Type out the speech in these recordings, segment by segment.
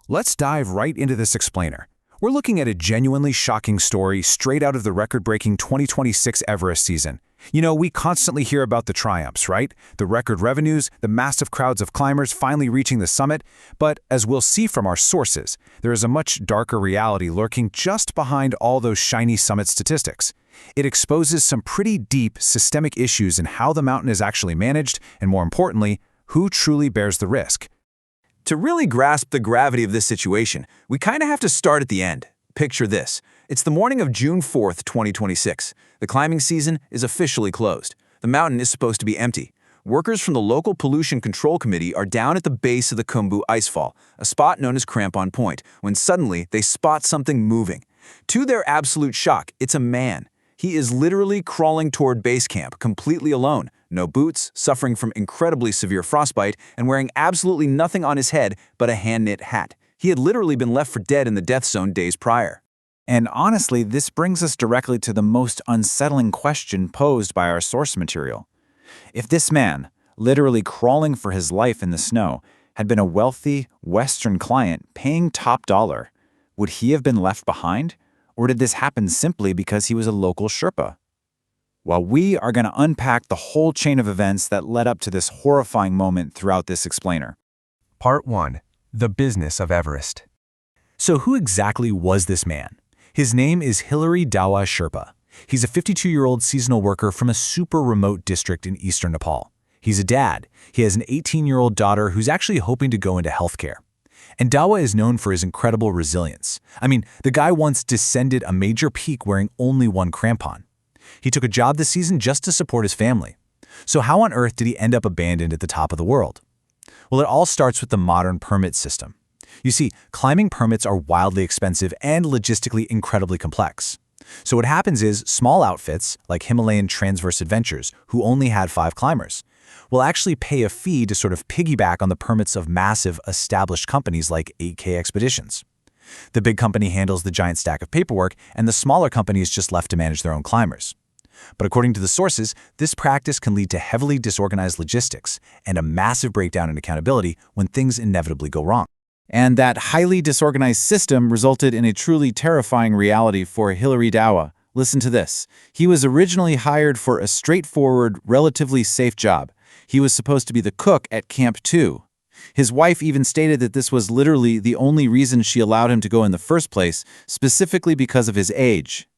Let's dive right into this explainer. We're looking at a genuinely shocking story straight out of the record-breaking 2026 Everest season. You know, we constantly hear about the triumphs, right? The record revenues, the massive crowds of climbers finally reaching the summit. But as we'll see from our sources, there is a much darker reality lurking just behind all those shiny summit statistics. It exposes some pretty deep systemic issues in how the mountain is actually managed, and more importantly, who truly bears the risk. To really grasp the gravity of this situation, we kind of have to start at the end. Picture this. It's the morning of June 4th, 2026. The climbing season is officially closed. The mountain is supposed to be empty. Workers from the local pollution control committee are down at the base of the Khumbu icefall, a spot known as Crampon Point, when suddenly they spot something moving. To their absolute shock, it's a man. He is literally crawling toward base camp, completely alone. No boots, suffering from incredibly severe frostbite, and wearing absolutely nothing on his head but a hand-knit hat. He had literally been left for dead in the death zone days prior. And honestly, this brings us directly to the most unsettling question posed by our source material. If this man, literally crawling for his life in the snow, had been a wealthy, Western client paying top dollar, would he have been left behind? Or did this happen simply because he was a local Sherpa? Well, we are going to unpack the whole chain of events that led up to this horrifying moment throughout this explainer. Part 1. The Business of Everest. So who exactly was this man? His name is Hilary Dawa Sherpa. He's a 52-year-old seasonal worker from a super remote district in eastern Nepal. He's a dad. He has an 18-year-old daughter who's actually hoping to go into healthcare. And Dawa is known for his incredible resilience. I mean, the guy once descended a major peak wearing only one crampon. He took a job this season just to support his family. So how on earth did he end up abandoned at the top of the world? Well, it all starts with the modern permit system. You see, climbing permits are wildly expensive and logistically incredibly complex. So what happens is small outfits, like Himalayan Transverse Adventures, who only had 5 climbers, will actually pay a fee to sort of piggyback on the permits of massive, established companies like 8K Expeditions. The big company handles the giant stack of paperwork, and the smaller company is just left to manage their own climbers. But according to the sources, this practice can lead to heavily disorganized logistics and a massive breakdown in accountability when things inevitably go wrong. And that highly disorganized system resulted in a truly terrifying reality for Hilary Dawa. Listen to this. He was originally hired for a straightforward, relatively safe job. He was supposed to be the cook at Camp 2. His wife even stated that this was literally the only reason she allowed him to go in the first place, specifically because of his age.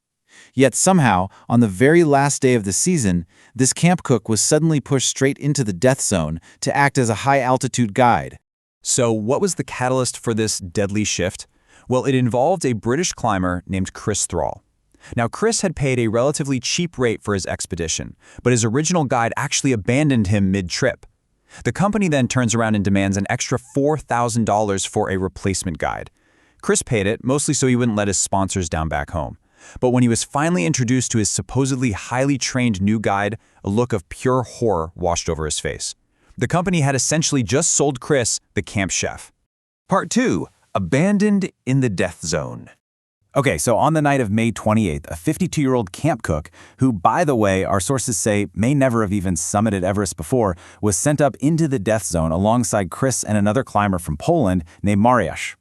Yet somehow, on the very last day of the season, this camp cook was suddenly pushed straight into the death zone to act as a high-altitude guide. So what was the catalyst for this deadly shift? Well, it involved a British climber named Chris Thrall. Now, Chris had paid a relatively cheap rate for his expedition, but his original guide actually abandoned him mid-trip. The company then turns around and demands an extra $4,000 for a replacement guide. Chris paid it, mostly so he wouldn't let his sponsors down back home. But when he was finally introduced to his supposedly highly trained new guide, a look of pure horror washed over his face. The company had essentially just sold Chris the camp chef. Part 2. Abandoned in the death zone. Okay, so on the night of May 28th, a 52-year-old camp cook, who, by the way, our sources say may never have even summited Everest before, was sent up into the death zone alongside Chris and another climber from Poland named Mariusz.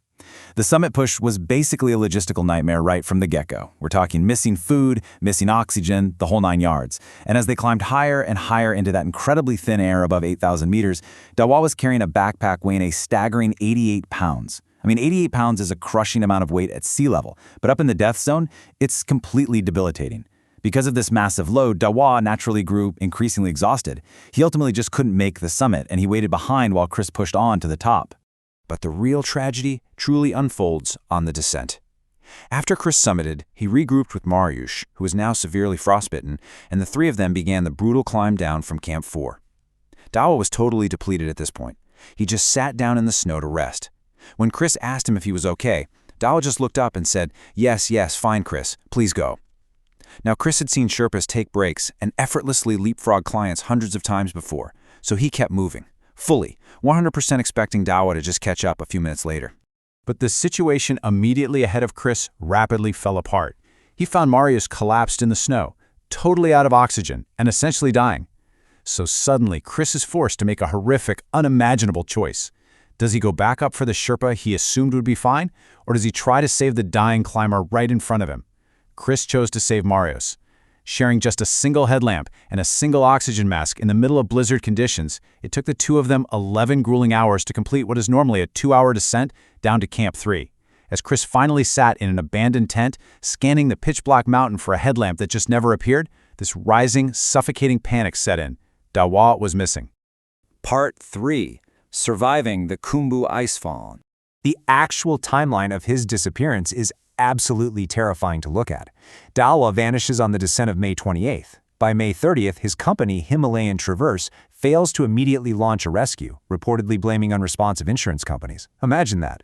The summit push was basically a logistical nightmare right from the get-go. We're talking missing food, missing oxygen, the whole 9 yards. And as they climbed higher and higher into that incredibly thin air above 8,000 meters, Dawa was carrying a backpack weighing a staggering 88 pounds. I mean, 88 pounds is a crushing amount of weight at sea level, but up in the death zone, it's completely debilitating. Because of this massive load, Dawa naturally grew increasingly exhausted. He ultimately just couldn't make the summit, and he waited behind while Chris pushed on to the top. But the real tragedy truly unfolds on the descent. After Chris summited, he regrouped with Mariusz, who was now severely frostbitten, and the three of them began the brutal climb down from Camp 4. Dawa was totally depleted at this point. He just sat down in the snow to rest. When Chris asked him if he was okay, Dawa just looked up and said, yes, fine, Chris, please go. Now, Chris had seen Sherpas take breaks and effortlessly leapfrog clients hundreds of times before, so he kept moving, fully, 100% expecting Dawa to just catch up a few minutes later. But the situation immediately ahead of Chris rapidly fell apart. He found Mariusz collapsed in the snow, totally out of oxygen and essentially dying. So suddenly, Chris is forced to make a horrific, unimaginable choice. Does he go back up for the Sherpa he assumed would be fine, or does he try to save the dying climber right in front of him? Chris chose to save Marius. Sharing just a single headlamp and a single oxygen mask in the middle of blizzard conditions, it took the two of them 11 grueling hours to complete what is normally a 2-hour descent down to Camp 3. As Chris finally sat in an abandoned tent, scanning the pitch-black mountain for a headlamp that just never appeared, this rising, suffocating panic set in. Dawa was missing. Part 3. Surviving the Khumbu Icefall. The actual timeline of his disappearance is absolutely terrifying to look at. Dawa vanishes on the descent of May 28th. By May 30th, his company, Himalayan Traverse, fails to immediately launch a rescue, reportedly blaming unresponsive insurance companies. Imagine that.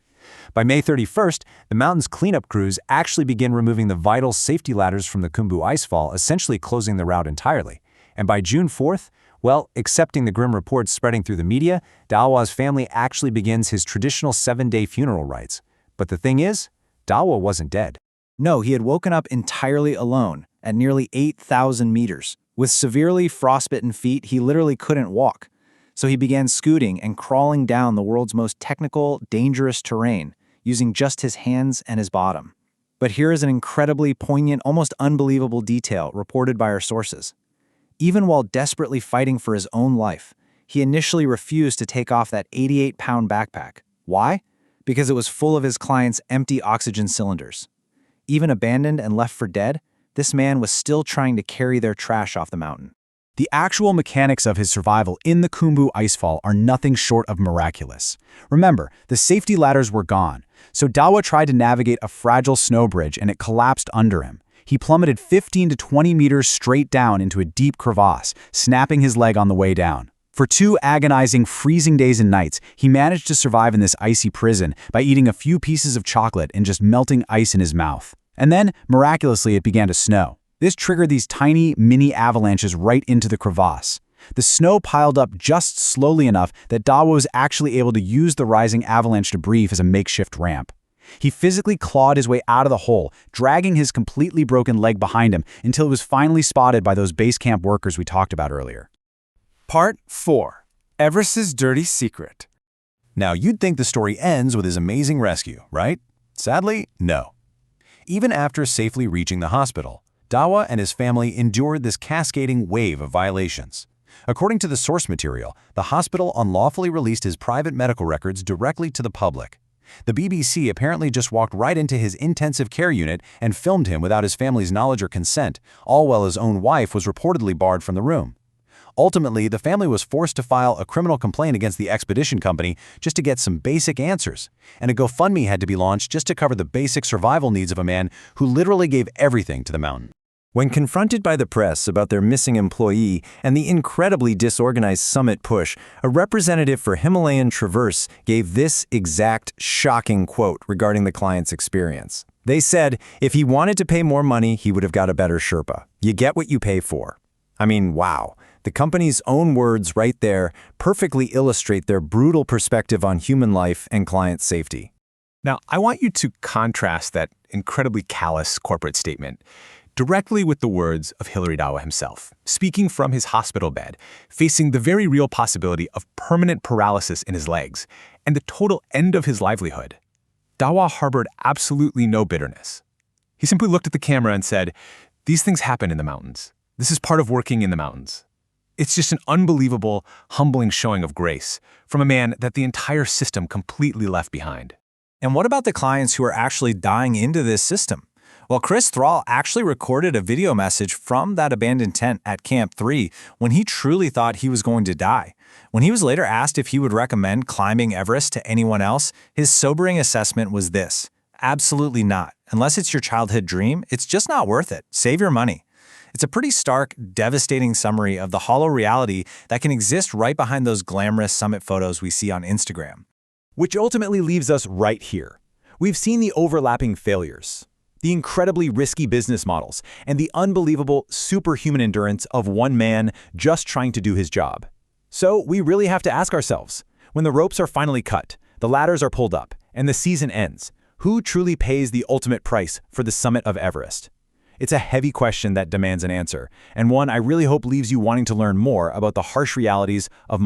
By May 31st, the mountain's cleanup crews actually begin removing the vital safety ladders from the Khumbu Icefall, essentially closing the route entirely. And by June 4th, well, accepting the grim reports spreading through the media, Dawa's family actually begins his traditional 7-day funeral rites. But the thing is, Dawa wasn't dead. No, he had woken up entirely alone, at nearly 8,000 meters. With severely frostbitten feet, he literally couldn't walk. So he began scooting and crawling down the world's most technical, dangerous terrain, using just his hands and his bottom. But here is an incredibly poignant, almost unbelievable detail reported by our sources. Even while desperately fighting for his own life, he initially refused to take off that 88-pound backpack. Why? Because it was full of his clients' empty oxygen cylinders. Even abandoned and left for dead, this man was still trying to carry their trash off the mountain. The actual mechanics of his survival in the Khumbu Icefall are nothing short of miraculous. Remember, the safety ladders were gone, so Dawa tried to navigate a fragile snow bridge and it collapsed under him. He plummeted 15 to 20 meters straight down into a deep crevasse, snapping his leg on the way down. For 2 agonizing, freezing days and nights, he managed to survive in this icy prison by eating a few pieces of chocolate and just melting ice in his mouth. And then, miraculously, it began to snow. This triggered these tiny, mini avalanches right into the crevasse. The snow piled up just slowly enough that Dawa was actually able to use the rising avalanche debris as a makeshift ramp. He physically clawed his way out of the hole, dragging his completely broken leg behind him until it was finally spotted by those base camp workers we talked about earlier. Part 4. Everest's Dirty Secret. Now, you'd think the story ends with his amazing rescue, right? Sadly, no. Even after safely reaching the hospital, Dawa and his family endured this cascading wave of violations. According to the source material, the hospital unlawfully released his private medical records directly to the public. The BBC apparently just walked right into his intensive care unit and filmed him without his family's knowledge or consent, all while his own wife was reportedly barred from the room. Ultimately, the family was forced to file a criminal complaint against the expedition company just to get some basic answers, and a GoFundMe had to be launched just to cover the basic survival needs of a man who literally gave everything to the mountain. When confronted by the press about their missing employee and the incredibly disorganized summit push, a representative for Himalayan Traverse gave this exact shocking quote regarding the client's experience. They said, if he wanted to pay more money, he would have got a better Sherpa. You get what you pay for. I mean, wow. The company's own words right there perfectly illustrate their brutal perspective on human life and client safety. Now, I want you to contrast that incredibly callous corporate statement directly with the words of Hilary Dawa himself, speaking from his hospital bed, facing the very real possibility of permanent paralysis in his legs and the total end of his livelihood. Dawa harbored absolutely no bitterness. He simply looked at the camera and said, "These things happen in the mountains. This is part of working in the mountains." It's just an unbelievable, humbling showing of grace from a man that the entire system completely left behind. And what about the clients who are actually dying into this system? Well, Chris Thrall actually recorded a video message from that abandoned tent at Camp 3 when he truly thought he was going to die. When he was later asked if he would recommend climbing Everest to anyone else, his sobering assessment was this: absolutely not. Unless it's your childhood dream, it's just not worth it. Save your money. It's a pretty stark, devastating summary of the hollow reality that can exist right behind those glamorous summit photos we see on Instagram. Which ultimately leaves us right here. We've seen the overlapping failures, the incredibly risky business models, and the unbelievable superhuman endurance of one man just trying to do his job. So we really have to ask ourselves, when the ropes are finally cut, the ladders are pulled up, and the season ends, who truly pays the ultimate price for the summit of Everest? It's a heavy question that demands an answer, and one I really hope leaves you wanting to learn more about the harsh realities of modern